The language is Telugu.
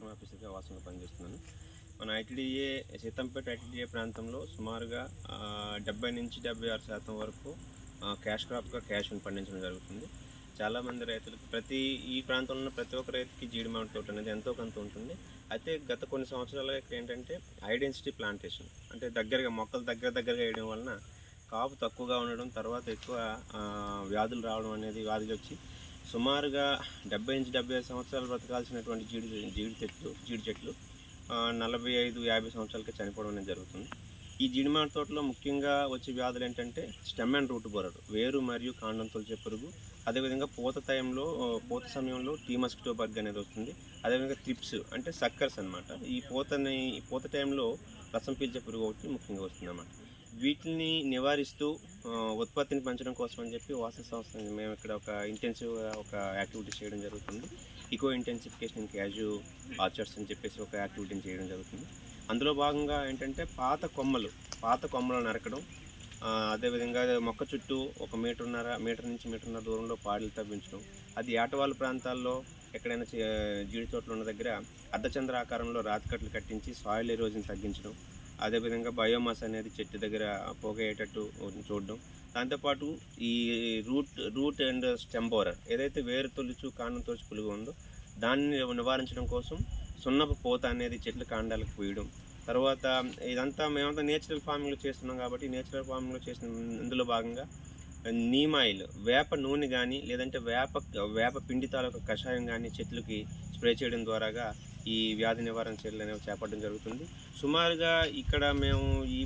ప్రోగ్రామ్ ఆఫీసర్గా వాసనలో పనిచేస్తున్నాను. మన ఐటీడీఏ సీతంపేట ఐటీడీఏ ప్రాంతంలో సుమారుగా 70 నుంచి 76% వరకు క్యాష్ క్రాప్గా క్యాష్ను పండించడం జరుగుతుంది. చాలామంది రైతులకు ఈ ప్రాంతంలో ఉన్న ప్రతి ఒక్క రైతుకి జీడి మామిడి తోట అనేది ఎంతో కొంత ఉంటుంది. అయితే గత కొన్ని సంవత్సరాలుగా ఇక్కడ ఏంటంటే హై డెన్సిటీ ప్లాంటేషన్, అంటే మొక్కలు దగ్గరగా వేయడం వలన కాపు తక్కువగా ఉండడం, తర్వాత ఎక్కువ వ్యాధులు రావడం అనేది వ్యాధులు వచ్చి సుమారుగా 70 నుంచి 75 సంవత్సరాలు బ్రతకాల్సినటువంటి జీడి చెట్లు 45-50 సంవత్సరాలకి చనిపోవడం అనేది జరుగుతుంది. ఈ జీడి మామిడి తోటలో ముఖ్యంగా వచ్చే వ్యాధులు ఏంటంటే స్టెమ్ అండ్ రూట్ బొరడు, వేరు మరియు కాండం తొలిచే పురుగు, అదేవిధంగా పూత సమయంలో టీ మస్కిటో బగ్ అనేది వస్తుంది. అదేవిధంగా త్రిప్స్ అంటే సక్కర్స్ అనమాట. ఈ పూత టైంలో రసం పీల్చే పురుగు ఒకటి ముఖ్యంగా వస్తుంది అన్నమాట. వీటిని నివారిస్తూ ఉత్పత్తిని పెంచడం కోసం అని చెప్పి వాసన సంస్థ మేము ఇక్కడ ఒక ఇంటెన్సివ్గా ఒక యాక్టివిటీ చేయడం జరుగుతుంది. Eco intensification in kaju orchards అని చెప్పేసి ఒక యాక్టివిటీని చేయడం జరుగుతుంది. అందులో భాగంగా ఏంటంటే పాత కొమ్మలు నరకడం, అదేవిధంగా మొక్క చుట్టూ 1 మీటర్ నుంచి మీటర్న్నర దూరంలో పాడలు తవ్వించడం, అది ఏటవాళ్ళ ప్రాంతాల్లో ఎక్కడైనా జీడి తోటలు ఉన్న దగ్గర అర్ధచంద్ర ఆకారంలో రాతికట్లు కట్టించి సాయిల్ ఎరోజన్ తగ్గించడం, అదేవిధంగా బయోమాస్ అనేది చెట్టు దగ్గర పోగయ్యేటట్టు చూడడం. దాంతోపాటు ఈ రూట్ అండ్ స్టెమ్ బోరర్ ఏదైతే వేరు తొలుచు కాండం తొలుచు పురుగు ఉందో దాన్ని నివారించడం కోసం సున్నపు పోత అనేది చెట్ల కాండాలకు పోయడం. తర్వాత ఇదంతా మేమంతా నేచురల్ ఫార్మింగ్లో చేస్తున్నాం కాబట్టి నేచురల్ ఫార్మింగ్లో చేసిన ఇందులో భాగంగా నీమ్ ఆయిల్, వేప నూనె కానీ లేదంటే వేప పిండి తాలూకు కషాయం కానీ చెట్లకి స్ప్రే చేయడం ద్వారాగా ఈ వ్యాధి నివారణ చర్యలు అనేవి చేపట్టడం జరుగుతుంది. సుమారుగా ఇక్కడ మేము ఈ